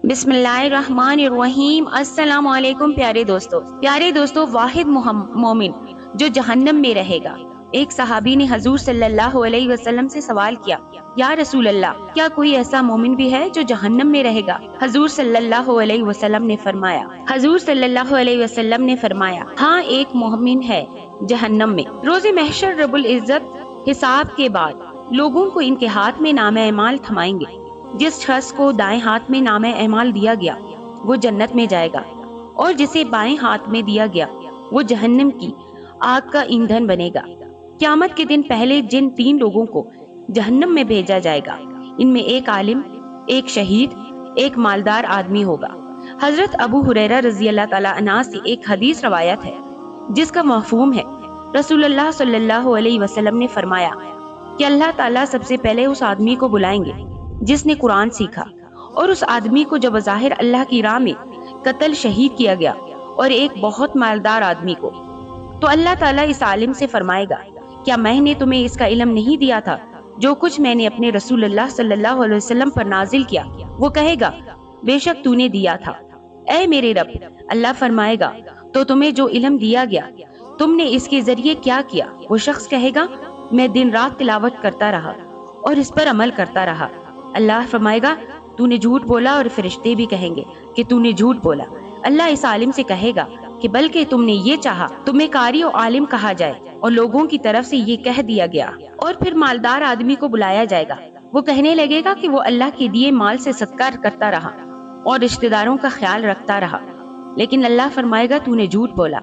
بسم اللہ الرحمن الرحیم۔ السلام علیکم پیارے دوستو، واحد مومن جو جہنم میں رہے گا۔ ایک صحابی نے حضور صلی اللہ علیہ وسلم سے سوال کیا، یا رسول اللہ، کیا کوئی ایسا مومن بھی ہے جو جہنم میں رہے گا؟ حضور صلی اللہ علیہ وسلم نے فرمایا، ہاں، ایک مومن ہے جہنم میں۔ روز محشر رب العزت حساب کے بعد لوگوں کو ان کے ہاتھ میں نامہ اعمال تھمائیں گے۔ جس شخص کو دائیں ہاتھ میں نامہ اعمال دیا گیا وہ جنت میں جائے گا، اور جسے بائیں ہاتھ میں دیا گیا وہ جہنم کی آگ کا ایندھن بنے گا۔ قیامت کے دن پہلے جن 3 لوگوں کو جہنم میں بھیجا جائے گا، ان میں ایک عالم، ایک شہید، ایک مالدار آدمی ہوگا۔ حضرت ابو ہریرہ رضی اللہ تعالیٰ عنہ سے ایک حدیث روایت ہے جس کا مفہوم ہے، رسول اللہ صلی اللہ علیہ وسلم نے فرمایا کہ اللہ تعالیٰ سب سے پہلے اس آدمی کو بلائیں گے جس نے قرآن سیکھا، اور اس آدمی کو جو بظاہر اللہ کی راہ میں قتل شہید کیا گیا، اور ایک بہت مالدار آدمی کو۔ تو اللہ تعالیٰ اس عالم سے فرمائے گا، کیا میں نے تمہیں اس کا علم نہیں دیا تھا جو کچھ میں نے اپنے رسول اللہ صلی اللہ علیہ وسلم پر نازل کیا؟ وہ کہے گا، بے شک تو نے دیا تھا اے میرے رب۔ اللہ فرمائے گا، تو تمہیں جو علم دیا گیا تم نے اس کے ذریعے کیا کیا؟ وہ شخص کہے گا، میں دن رات تلاوت کرتا رہا اور اس پر عمل کرتا رہا۔ اللہ فرمائے گا، تو نے جھوٹ بولا، اور فرشتے بھی کہیں گے کہ تو نے جھوٹ بولا۔ اللہ اس عالم سے کہے گا کہ بلکہ تم نے یہ چاہا تمہیں قاری و عالم کہا جائے، اور لوگوں کی طرف سے یہ کہہ دیا گیا۔ اور پھر مالدار آدمی کو بلایا جائے گا، وہ کہنے لگے گا کہ وہ اللہ کے دیے مال سے صدقہ کرتا رہا اور رشتہ داروں کا خیال رکھتا رہا، لیکن اللہ فرمائے گا، تو نے جھوٹ بولا،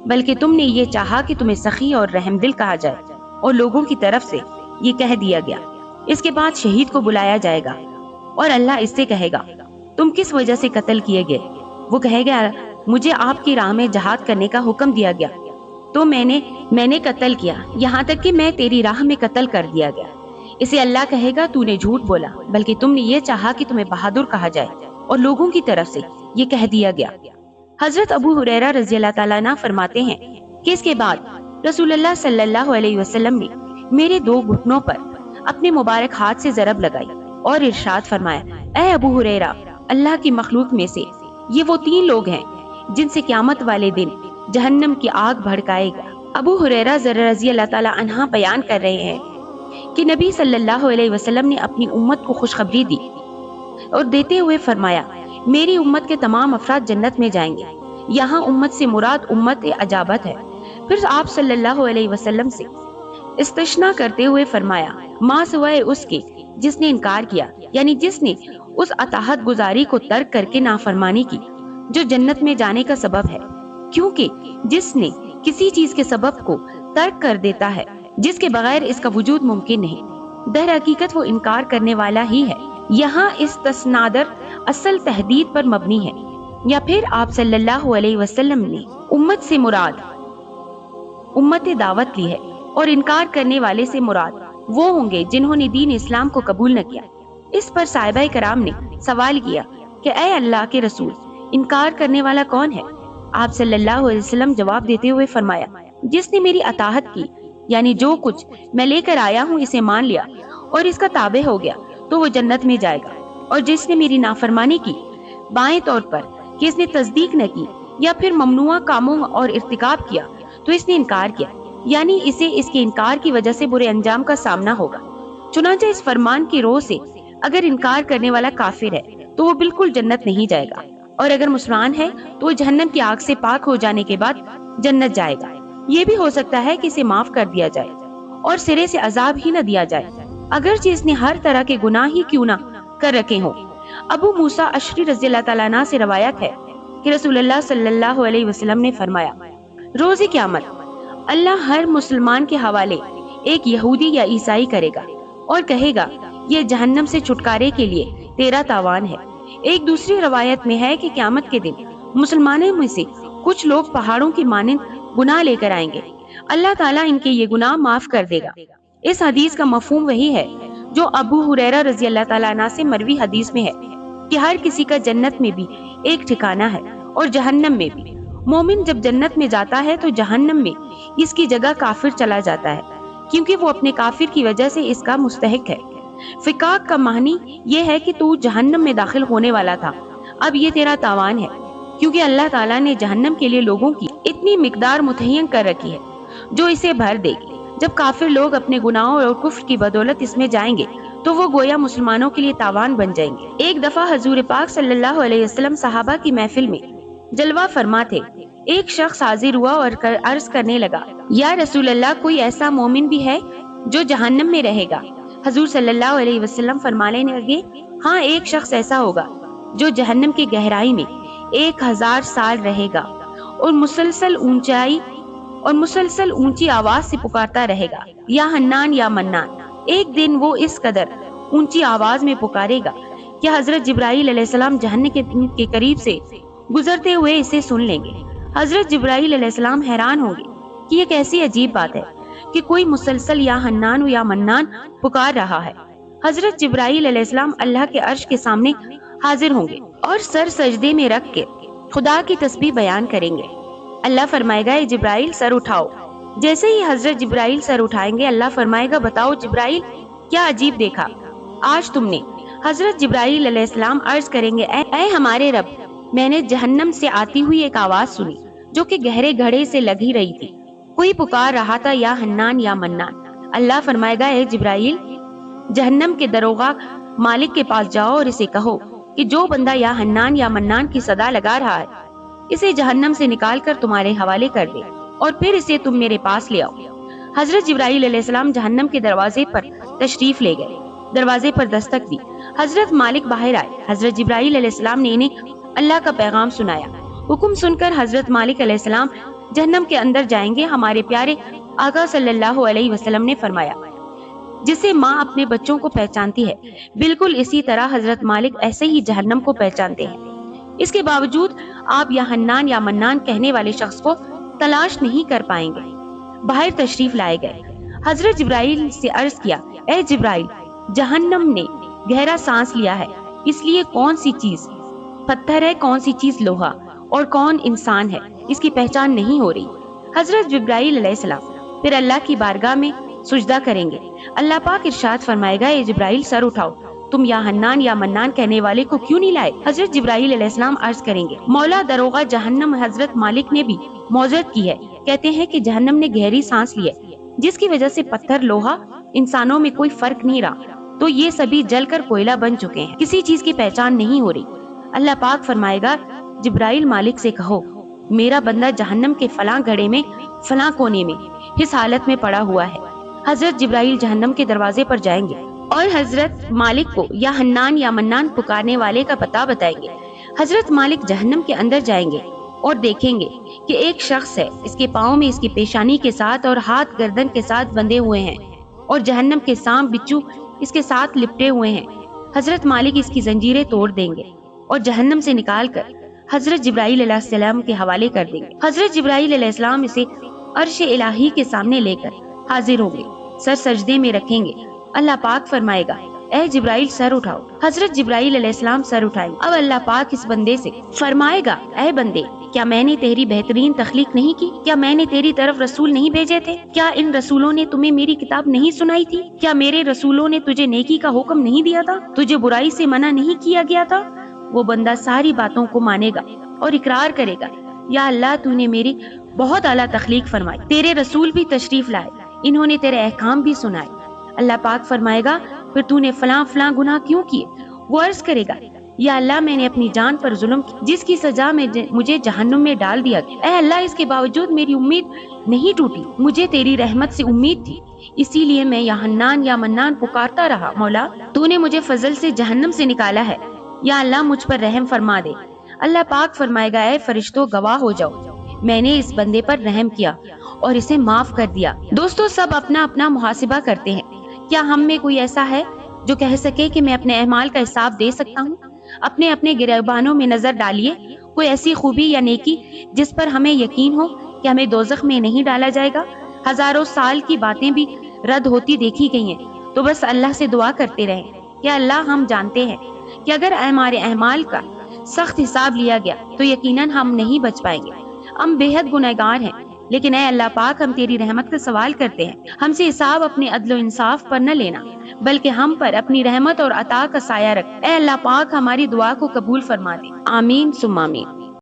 بلکہ تم نے یہ چاہا کہ تمہیں سخی اور رحم دل کہا جائے، اور لوگوں کی طرف سے یہ کہہ دیا گیا۔ اس کے بعد شہید کو بلایا جائے گا، اور اللہ اس سے کہے گا، تم کس وجہ سے قتل کیے گئے؟ وہ کہے گا، مجھے آپ کی راہ میں جہاد کرنے کا حکم دیا گیا تو میں نے قتل کیا، یہاں تک کہ میں تیری راہ میں قتل کر دیا گیا۔ اسے اللہ کہے گا، تو نے جھوٹ بولا، بلکہ تم نے یہ چاہا کہ تمہیں بہادر کہا جائے، اور لوگوں کی طرف سے یہ کہہ دیا گیا۔ حضرت ابو ہریرہ رضی اللہ تعالیٰ عنہ فرماتے ہیں کہ اس کے بعد رسول اللہ صلی اللہ علیہ وسلم نے میرے 2 گھٹنوں پر اپنے مبارک ہاتھ سے ضرب لگائی اور ارشاد فرمایا، اے ابو ہریرہ، اللہ کی مخلوق میں سے یہ وہ 3 لوگ ہیں جن سے قیامت والے دن جہنم کی آگ بھڑکائے گا۔ ابو ہریرہ رضی اللہ تعالیٰ عنہ بیان کر رہے ہیں کہ نبی صلی اللہ علیہ وسلم نے اپنی امت کو خوشخبری دی اور دیتے ہوئے فرمایا، میری امت کے تمام افراد جنت میں جائیں گے۔ یہاں امت سے مراد امت اجابت ہے۔ پھر آپ صلی اللہ علیہ وسلم سے استثناء کرتے ہوئے فرمایا، ماں سوائے اس کے جس نے انکار کیا، یعنی جس نے اس اطاعت گزاری کو ترک کر کے نافرمانی کی جو جنت میں جانے کا سبب ہے، کیونکہ جس نے کسی چیز کے سبب کو ترک کر دیتا ہے جس کے بغیر اس کا وجود ممکن نہیں، در حقیقت وہ انکار کرنے والا ہی ہے۔ یہاں استثنادر اصل تحدید پر مبنی ہے۔ یا پھر آپ صلی اللہ علیہ وسلم نے امت سے مراد امت دعوت لی ہے، اور انکار کرنے والے سے مراد وہ ہوں گے جنہوں نے دین اسلام کو قبول نہ کیا۔ اس پر صحابہ کرام نے سوال کیا کہ اے اللہ کے رسول، انکار کرنے والا کون ہے؟ آپ صلی اللہ علیہ وسلم جواب دیتے ہوئے فرمایا، جس نے میری اطاعت کی، یعنی جو کچھ میں لے کر آیا ہوں اسے مان لیا اور اس کا تابع ہو گیا، تو وہ جنت میں جائے گا، اور جس نے میری نافرمانی کی بائیں طور پر کہ اس نے تصدیق نہ کی یا پھر ممنوع کاموں اور ارتکاب کیا تو اس نے انکار کیا، یعنی اسے اس کے انکار کی وجہ سے برے انجام کا سامنا ہوگا۔ چنانچہ اس فرمان کی روح سے اگر انکار کرنے والا کافر ہے تو وہ بالکل جنت نہیں جائے گا، اور اگر مسلمان ہے تو وہ جہنم کی آگ سے پاک ہو جانے کے بعد جنت جائے گا۔ یہ بھی ہو سکتا ہے کہ اسے معاف کر دیا جائے اور سرے سے عذاب ہی نہ دیا جائے، اگرچہ اس نے ہر طرح کے گناہ ہی کیوں نہ کر رکھے ہوں۔ ابو موسیٰ اشعری رضی اللہ تعالیٰ عنہ سے روایت ہے کہ رسول اللہ صلی اللہ علیہ وسلم نے فرمایا، روز قیامت اللہ ہر مسلمان کے حوالے ایک یہودی یا عیسائی کرے گا اور کہے گا، یہ جہنم سے چھٹکارے کے لیے تیرا تاوان ہے۔ ایک دوسری روایت میں ہے کہ قیامت کے دن مسلمانوں میں سے کچھ لوگ پہاڑوں کی مانند گناہ لے کر آئیں گے، اللہ تعالیٰ ان کے یہ گناہ معاف کر دے گا۔ اس حدیث کا مفہوم وہی ہے جو ابو ہریرہ رضی اللہ تعالیٰ عنہ سے مروی حدیث میں ہے کہ ہر کسی کا جنت میں بھی ایک ٹھکانہ ہے اور جہنم میں بھی۔ مومن جب جنت میں جاتا ہے تو جہنم میں اس کی جگہ کافر چلا جاتا ہے، کیونکہ وہ اپنے کافر کی وجہ سے اس کا مستحق ہے۔ فکاک کا معنی یہ ہے کہ تو جہنم میں داخل ہونے والا تھا، اب یہ تیرا تاوان ہے، کیونکہ اللہ تعالیٰ نے جہنم کے لیے لوگوں کی اتنی مقدار متعین کر رکھی ہے جو اسے بھر دے گی۔ جب کافر لوگ اپنے گناہوں اور کفر کی بدولت اس میں جائیں گے تو وہ گویا مسلمانوں کے لیے تاوان بن جائیں گے۔ ایک دفعہ حضور پاک صلی اللہ علیہ وسلم صحابہ کی محفل میں جلوہ فرما تھے۔ ایک شخص حاضر ہوا اور عرض کرنے لگا، یا رسول اللہ، کوئی ایسا مومن بھی ہے جو جہنم میں رہے گا؟ حضور صلی اللہ علیہ وسلم فرمانے لگے، ہاں، ایک شخص ایسا ہوگا جو جہنم کی گہرائی میں 1000 سال رہے گا اور مسلسل اونچی آواز سے پکارتا رہے گا، یا حنان یا منان۔ ایک دن وہ اس قدر اونچی آواز میں پکارے گا کہ حضرت جبرائیل علیہ السلام جہنم کے قریب سے گزرتے ہوئے اسے سن لیں گے۔ حضرت جبرائیل علیہ السلام حیران ہوں گے کہ یہ کیسی عجیب بات ہے کہ کوئی مسلسل یا حنان یا منان پکار رہا ہے۔ حضرت جبرائیل علیہ السلام اللہ کے عرش کے سامنے حاضر ہوں گے اور سر سجدے میں رکھ کے خدا کی تسبیح بیان کریں گے۔ اللہ فرمائے گا، اے جبرائیل، سر اٹھاؤ۔ جیسے ہی حضرت جبرائیل سر اٹھائیں گے، اللہ فرمائے گا، بتاؤ جبرائیل، کیا عجیب دیکھا آج تم نے؟ حضرت جبرائیل علیہ السلام عرض کریں گے، اے ہمارے رب، میں نے جہنم سے آتی ہوئی ایک آواز سنی جو کہ گہرے گھڑے سے لگی رہی تھی، کوئی پکار رہا تھا، یا حنان یا منان۔ اللہ فرمائے گا، اے جبرائیل، جہنم کے دروغہ مالک کے پاس جاؤ اور اسے کہو کہ جو بندہ یا حنان یا منان کی صدا لگا رہا ہے اسے جہنم سے نکال کر تمہارے حوالے کر دے اور پھر اسے تم میرے پاس لے آؤ۔ حضرت جبرائیل علیہ السلام جہنم کے دروازے پر تشریف لے گئے، دروازے پر دستک دی، حضرت مالک باہر آئے۔ حضرت جبرائیل علیہ السلام نے انہیں اللہ کا پیغام سنایا۔ حکم سن کر حضرت مالک علیہ السلام جہنم کے اندر جائیں گے۔ ہمارے پیارے آقا صلی اللہ علیہ وسلم نے فرمایا، جسے ماں اپنے بچوں کو پہچانتی ہے، بالکل اسی طرح حضرت مالک ایسے ہی جہنم کو پہچانتے ہیں۔ اس کے باوجود آپ یا حنان یا منان کہنے والے شخص کو تلاش نہیں کر پائیں گے۔ باہر تشریف لائے گئے، حضرت جبرائیل سے عرض کیا، اے جبرائیل، جہنم نے گہرا سانس لیا ہے، اس لیے کون سی چیز پتھر ہے، کون سی چیز لوہا اور کون انسان ہے، اس کی پہچان نہیں ہو رہی۔ حضرت جبرائیل علیہ السلام پھر اللہ کی بارگاہ میں سجدہ کریں گے۔ اللہ پاک ارشاد فرمائے گا، اے جبرائیل، سر اٹھاؤ، تم یا حنان یا منان کہنے والے کو کیوں نہیں لائے؟ حضرت جبرائیل علیہ السلام عرض کریں گے، مولا دروغہ جہنم حضرت مالک نے بھی معذرت کی ہے، کہتے ہیں کہ جہنم نے گہری سانس لی ہے جس کی وجہ سے پتھر، لوہا، انسانوں میں کوئی فرق نہیں رہا، تو یہ سبھی جل کر کوئلہ بن چکے ہیں، کسی چیز کی پہچان نہیں ہو رہی۔ اللہ پاک فرمائے گا، جبرائیل، مالک سے کہو میرا بندہ جہنم کے فلاں گھڑے میں فلاں کونے میں اس حالت میں پڑا ہوا ہے۔ حضرت جبرائیل جہنم کے دروازے پر جائیں گے اور حضرت مالک کو یا حنان یا منان پکارنے والے کا پتہ بتائیں گے۔ حضرت مالک جہنم کے اندر جائیں گے اور دیکھیں گے کہ ایک شخص ہے، اس کے پاؤں میں اس کی پیشانی کے ساتھ اور ہاتھ گردن کے ساتھ بندھے ہوئے ہیں اور جہنم کے سانپ بچھو اس کے ساتھ لپٹے ہوئے ہیں۔ حضرت مالک اس کی زنجیریں توڑ دیں گے اور جہنم سے نکال کر حضرت جبرائیل علیہ السلام کے حوالے کر دیں گے۔ حضرت جبرائیل علیہ السلام اسے عرش الہی کے سامنے لے کر حاضر ہوں گے، سر سجدے میں رکھیں گے۔ اللہ پاک فرمائے گا، اے جبرائیل، سر اٹھاؤ۔ حضرت جبرائیل علیہ السلام سر اٹھائیں۔ اب اللہ پاک اس بندے سے فرمائے گا، اے بندے، کیا میں نے تیری بہترین تخلیق نہیں کی؟ کیا میں نے تیری طرف رسول نہیں بھیجے تھے؟ کیا ان رسولوں نے تمہیں میری کتاب نہیں سنائی تھی؟ کیا میرے رسولوں نے تجھے نیکی کا حکم نہیں دیا تھا؟ تجھے برائی سے منع نہیں کیا گیا تھا؟ وہ بندہ ساری باتوں کو مانے گا اور اقرار کرے گا، یا اللہ، تو نے میری بہت اعلیٰ تخلیق فرمائی، تیرے رسول بھی تشریف لائے، انہوں نے تیرے احکام بھی سنائے۔ اللہ پاک فرمائے گا، پھر تو نے فلاں فلاں گناہ کیوں کیے؟ وہ عرض کرے گا، یا اللہ، میں نے اپنی جان پر ظلم کی، جس کی سزا میں مجھے جہنم میں ڈال دیا گیا۔ اے اللہ، اس کے باوجود میری امید نہیں ٹوٹی، مجھے تیری رحمت سے امید تھی، اسی لیے میں یا حنان یا منان پکارتا رہا۔ مولا، تو نے مجھے فضل سے جہنم سے نکالا ہے، یا اللہ، مجھ پر رحم فرما دے۔ اللہ پاک فرمائے گا، اے فرشتوں، گواہ ہو جاؤ، میں نے اس بندے پر رحم کیا اور اسے معاف کر دیا۔ دوستو، سب اپنا اپنا محاسبہ کرتے ہیں۔ کیا ہم میں کوئی ایسا ہے جو کہہ سکے کہ میں اپنے اعمال کا حساب دے سکتا ہوں؟ اپنے اپنے گریبانوں میں نظر ڈالیے، کوئی ایسی خوبی یا نیکی جس پر ہمیں یقین ہو کہ ہمیں دوزخ میں نہیں ڈالا جائے گا۔ ہزاروں سال کی باتیں بھی رد ہوتی دیکھی گئی ہیں، تو بس اللہ سے دعا کرتے رہیں کہ اللہ، ہم جانتے ہیں کہ اگر ہمارے اعمال کا سخت حساب لیا گیا تو یقیناً ہم نہیں بچ پائیں گے، ہم بے حد گنہگار ہیں، لیکن اے اللہ پاک، ہم تیری رحمت کا سوال کرتے ہیں، ہم سے حساب اپنے عدل و انصاف پر نہ لینا، بلکہ ہم پر اپنی رحمت اور عطا کا سایہ رکھ۔ اے اللہ پاک، ہماری دعا کو قبول فرما دے، آمین ثم آمین۔